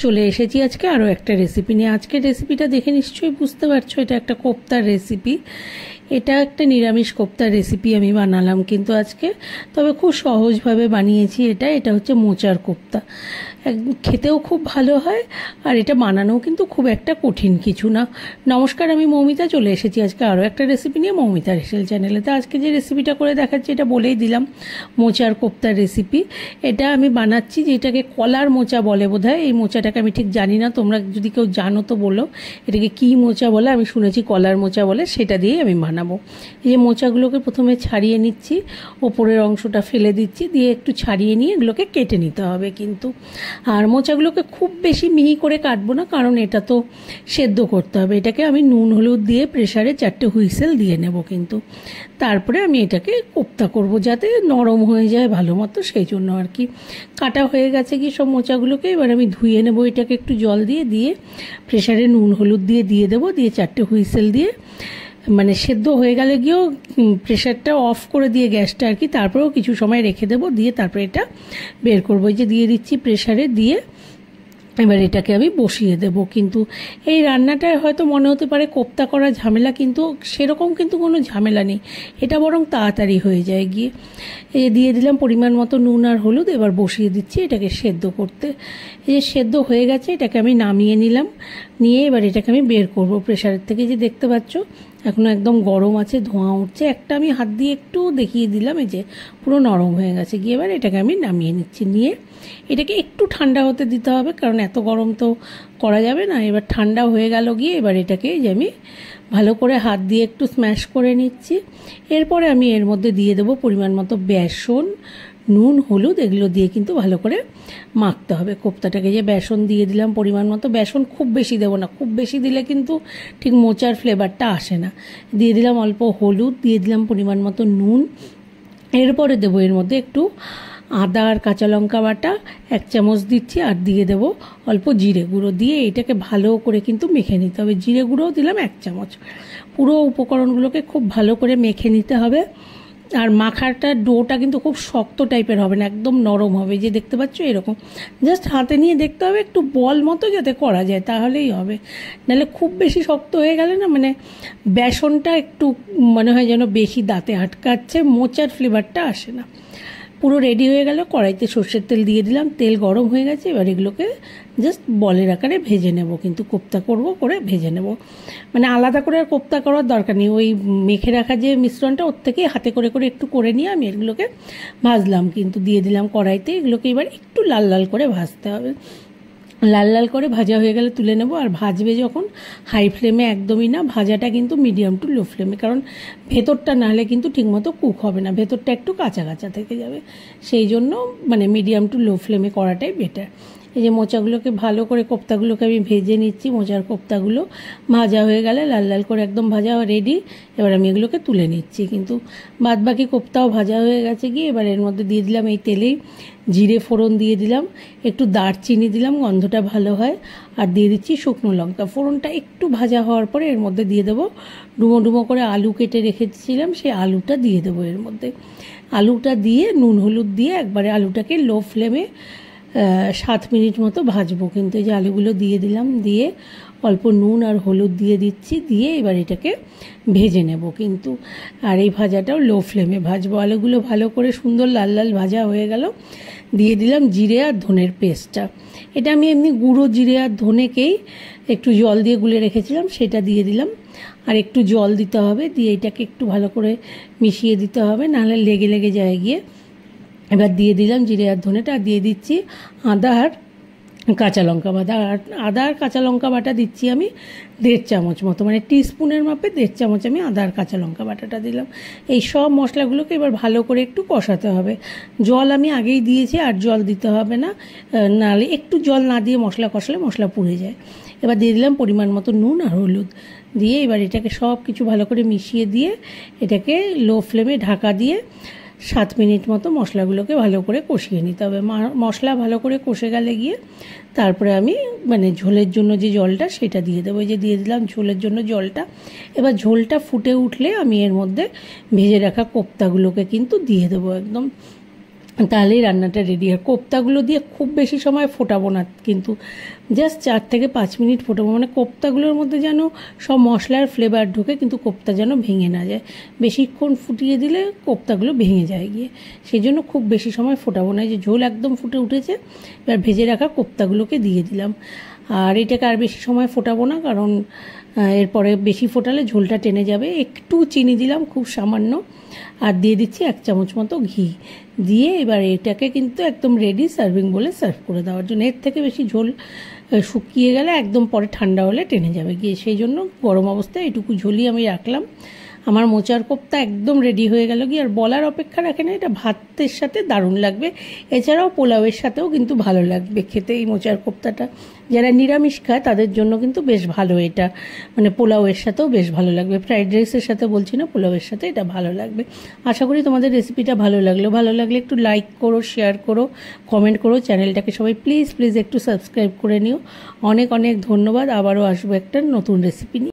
চলে এসেছি আজকে আরও একটা রেসিপি নিয়ে। আজকের রেসিপিটা দেখে নিশ্চয়ই বুঝতে পারছো এটা একটা কোপ্তার রেসিপি। এটা একটা নিরামিষ কোপ্তার রেসিপি আমি বানালাম কিন্তু আজকে, তবে খুব সহজভাবে বানিয়েছি। এটা হচ্ছে মোচার কোপ্তা। খেতেও খুব ভালো হয় আর এটা বানানোও কিন্তু খুব একটা কঠিন কিছু না। নমস্কার, আমি মৌমিতা, চলে এসেছি আজকে আরও একটা রেসিপি নিয়ে মৌমিতা হেসেল চ্যানেলে। তো আজকে যে রেসিপিটা করে দেখাচ্ছি এটা বলেই দিলাম, মোচার কোপ্তার রেসিপি। এটা আমি বানাচ্ছি, যেটাকে কলার মোচা বলে বোধহয়। এই মোচাটাকে আমি ঠিক জানি না, তোমরা যদি কেউ জানো তো বলো এটাকে কী মোচা বলে। আমি শুনেছি কলার মোচা বলে, সেটা দিয়েই আমি বানাবো। এই যে মোচাগুলোকে প্রথমে ছাড়িয়ে নিচ্ছি, ওপরের অংশটা ফেলে দিচ্ছি, দিয়ে একটু ছাড়িয়ে নিয়ে এগুলোকে কেটে নিতে হবে কিন্তু। আর মোচাগুলোকে খুব বেশি মিহি করে কাটবো না, কারণ এটা তো সেদ্ধ করতে হবে। এটাকে আমি নুন হলুদ দিয়ে প্রেসারে 4টে হুইসেল দিয়ে নেব কিন্তু। তারপরে আমি এটাকে কোপ্তা করব, যাতে নরম হয়ে যায় ভালো মতো, সেই জন্য আর কি। কাটা হয়ে গেছে কি সব মোচাগুলোকে, এবার আমি ধুয়ে নেব। এটাকে একটু জল দিয়ে প্রেসারে নুন হলুদ দিয়ে দেবো, দিয়ে 4টে হুইসেল দিয়ে মানে সেদ্ধ হয়ে গেলে গিয়েও প্রেশারটা অফ করে দিয়ে গ্যাসটা আর কি, তারপরেও কিছু সময় রেখে দেবো, দিয়ে তারপরে এটা বের করবো। এই যে দিয়ে দিচ্ছি প্রেশারে, দিয়ে এবার এটাকে আমি বসিয়ে দেব কিন্তু। এই রান্নাটায় হয়তো মনে হতে পারে কোপ্তা করা ঝামেলা, কিন্তু সেরকম কিন্তু কোনো ঝামেলা নেই। এটা বরং তাড়াতাড়ি হয়ে যায় গিয়ে। এই যে দিয়ে দিলাম পরিমাণ মতো নুন আর হলুদ, এবার বসিয়ে দিচ্ছি এটাকে সেদ্ধ করতে। এই যে সেদ্ধ হয়ে গেছে, এটাকে আমি নামিয়ে নিলাম। নিয়ে এবার এটাকে আমি বের করব প্রেশারের থেকে। যে দেখতে পাচ্ছ এখনও একদম গরম আছে, ধোঁয়া উঠছে। একটা আমি হাত দিয়ে একটু দেখিয়ে দিলাম, এই যে পুরো নরম হয়ে গেছে গিয়ে। এবার এটাকে আমি নামিয়ে নিচ্ছি। নিয়ে এটাকে একটু ঠান্ডা হতে দিতে হবে, কারণ এত গরম তো করা যাবে না। এবার ঠান্ডা হয়ে গেল গিয়ে, এবার এটাকে যে আমি ভালো করে হাত দিয়ে একটু স্ম্যাশ করে নিচ্ছি। এরপরে আমি এর মধ্যে দিয়ে দেবো পরিমাণ মতো বেসন, নুন হলুদ, এগুলো দিয়ে কিন্তু ভালো করে মাখতে হবে কোপ্তাটাকে। যে বেসন দিয়ে দিলাম পরিমাণ মতো, বেসন খুব বেশি দেবো না, খুব বেশি দিলে কিন্তু ঠিক মোচার ফ্লেভারটা আসে না। দিয়ে দিলাম অল্প হলুদ, দিয়ে দিলাম পরিমাণ মতো নুন। এরপরে দেবো এর মধ্যে একটু আদা আর কাঁচা লঙ্কা বাটা 1 চামচ দিচ্ছি, আর দিয়ে দেবো অল্প জিরে গুঁড়ো। দিয়ে এটাকে ভালো করে কিন্তু মেখে নিতে হবে। জিরে গুঁড়োও দিলাম 1 চামচ। পুরো উপকরণগুলোকে খুব ভালো করে মেখে নিতে হবে। আর মাখাটা ডোটা কিন্তু খুব শক্ত টাইপের হবে না, একদম নরম হবে। যে দেখতে পাচ্ছ এরকম, জাস্ট হাতে নিয়ে দেখতে হবে একটু বল মতো যাতে করা যায়, তাহলেই হবে। নাহলে খুব বেশি শক্ত হয়ে গেলে না, মানে বেসনটা একটু মনে হয় যেন বেশি দাঁতে আটকাচ্ছে, মোচার ফ্লেভারটা আসে না। পুরো রেডি হয়ে গেল। কড়াইতে সর্ষের তেল দিয়ে দিলাম, তেল গরম হয়ে গেছে। এবার এগুলোকে জাস্ট বলের আকারে ভেজে নেব কিন্তু, কোপ্তা করব করে ভেজে নেব। মানে আলাদা করে আর কোপ্তা করার দরকার নেই, ওই মেখে রাখা যে মিশ্রণটা ওর থেকে হাতে করে করে একটু করে নিয়ে আমি এগুলোকে ভাজলাম কিন্তু। দিয়ে দিলাম কড়াইতে। এগুলোকে এবার একটু লাল লাল করে ভাজতে হবে। লাল লাল করে ভাজা হয়ে গেলে তুলে নেব। আর ভাজবে যখন হাই ফ্লেমে একদমই না, ভাজাটা কিন্তু মিডিয়াম টু লো ফ্লেমে, কারণ ভেতরটা নাহলে কিন্তু ঠিকমতো কুক হবে না, ভেতরটা একটু কাঁচা কাঁচা থেকে যাবে। সেই জন্য মানে মিডিয়াম টু লো ফ্লেমে করাটাই বেটার। এই যে মোচাগুলোকে ভালো করে, কোপ্তাগুলোকে আমি ভেজে নিচ্ছি। মোচার কোপ্তাগুলো ভাজা হয়ে গেলে লাল লাল করে একদম ভাজা রেডি। এবার আমি এগুলোকে তুলে নিচ্ছি কিন্তু। বাদ বাকি কোপ্তাও ভাজা হয়ে গেছে গিয়ে, এবার এর মধ্যে দিয়ে দিলাম এই তেলেই জিরে ফোড়ন দিয়ে দিলাম, একটু দারচিনি দিলাম, গন্ধটা ভালো হয়। আর দিয়ে দিচ্ছি শুকনো লঙ্কা। ফোড়নটা একটু ভাজা হওয়ার পরে এর মধ্যে দিয়ে দেবো ডুমো ডুমো করে আলু কেটে রেখেছিলাম, সেই আলুটা দিয়ে দেবো এর মধ্যে। আলুটা দিয়ে নুন হলুদ দিয়ে একবারে আলুটাকে লো ফ্লেমে 7 মিনিট মতো ভাজবো কিন্তু। এই যে আলুগুলো দিয়ে দিলাম, দিয়ে অল্প নুন আর হলুদ দিয়ে দিচ্ছি, দিয়ে এবার এটাকে ভেজে নেব কিন্তু। আর এই ভাজাটাও লো ফ্লেমে ভাজবো। আলুগুলো ভালো করে সুন্দর লাল লাল ভাজা হয়ে গেল। দিয়ে দিলাম জিরে আর ধনের পেস্টটা। এটা আমি এমনি গুঁড়ো জিরে আর ধনেকেই একটু জল দিয়ে গুলে রেখেছিলাম, সেটা দিয়ে দিলাম। আর একটু জল দিতে হবে, দিয়ে এটাকে একটু ভালো করে মিশিয়ে দিতে হবে, নাহলে লেগে লেগে যায় গিয়ে। এবার দিয়ে দিলাম জিরে আর ধনেটা, আর দিয়ে দিচ্ছি আদা আর কাঁচা লঙ্কা বাটা। আদা আর কাঁচা লঙ্কা বাটা দিচ্ছি আমি 1.5 চামচ মতো, মানে টিস্পুনের মাপে 1.5 চামচ আমি আদা আর কাঁচা লঙ্কা বাটাটা দিলাম। এই সব মশলাগুলোকে এবার ভালো করে একটু কষাতে হবে। জল আমি আগেই দিয়েছি, আর জল দিতে হবে না, নাহলে একটু জল না দিয়ে মশলা কষালে মশলা পুড়ে যায়। এবার দিয়ে দিলাম পরিমাণ মতো নুন আর হলুদ। দিয়ে এবার এটাকে সব কিছু ভালো করে মিশিয়ে দিয়ে এটাকে লো ফ্লেমে ঢাকা দিয়ে 7 মিনিট মতো মশলাগুলোকে ভালো করে কষিয়ে নিতে হবে। মশলা ভালো করে কষে গেলে গিয়ে তারপরে আমি মানে ঝোলের জন্য যে জলটা সেটা দিয়ে দেবো। এই যে দিয়ে দিলাম ঝোলের জন্য জলটা। এবার ঝোলটা ফুটে উঠলে আমি এর মধ্যে ভেজে রাখা কোপ্তাগুলোকে কিন্তু দিয়ে দেবো একদম। তাহলেই রান্নাটা রেডি। আর কোপ্তাগুলো দিয়ে খুব বেশি সময় ফোটাবো না, কিন্তু জাস্ট 4 থেকে 5 মিনিট ফোটাবো, মানে কোপ্তাগুলোর মধ্যে যেন সব মশলার ফ্লেভার ঢোকে, কিন্তু কোপ্তা যেন ভেঙে না যায়। বেশিক্ষণ ফুটিয়ে দিলে কোপ্তাগুলো ভেঙে যায় গিয়ে, সেই জন্য খুব বেশি সময় ফোটাবো না। যে ঝোল একদম ফুটে উঠেছে, এবার ভেজে রাখা কোপ্তাগুলোকে দিয়ে দিলাম। আর এটাকে আর বেশি সময় ফোটাবো না, কারণ এরপরে বেশি ফোটালে ঝোলটা টেনে যাবে। একটু চিনি দিলাম, খুব সামান্য, আর দিয়ে দিচ্ছি 1 চামচ মতো ঘি দিয়ে এবার এটাকে কিন্তু একদম রেডি সার্ভিং বলে সার্ভ করে দেওয়ার জন্য। এর থেকে বেশি ঝোল শুকিয়ে গেলে একদম পরে ঠান্ডা হলে টেনে যাবে গিয়ে, সেই জন্য গরম অবস্থায় এটুকু ঝোলই আমি রাখলাম। আমার মোচার কোপ্তা একদম রেডি হয়ে গেল গিয়ে। আর বলার অপেক্ষা রাখে না, এটা ভাতের সাথে দারুণ লাগবে, এছাড়াও পোলাওয়ের সাথেও কিন্তু ভালো লাগবে খেতে এই মোচার কোপ্তাটা। যারা নিরামিষ খায় তাদের জন্য কিন্তু বেশ ভালো এটা, মানে পোলাওয়ের সাথেও বেশ ভালো লাগবে। ফ্রাইড রাইসের সাথে বলছি না, পোলাওয়ের সাথে এটা ভালো লাগবে। আশা করি তোমাদের রেসিপিটা ভালো লাগলে একটু লাইক করো, শেয়ার করো, কমেন্ট করো। চ্যানেলটাকে সবাই প্লিজ একটু সাবস্ক্রাইব করে নিও। অনেক অনেক ধন্যবাদ। আবারও আসবো একটা নতুন রেসিপি নিয়ে।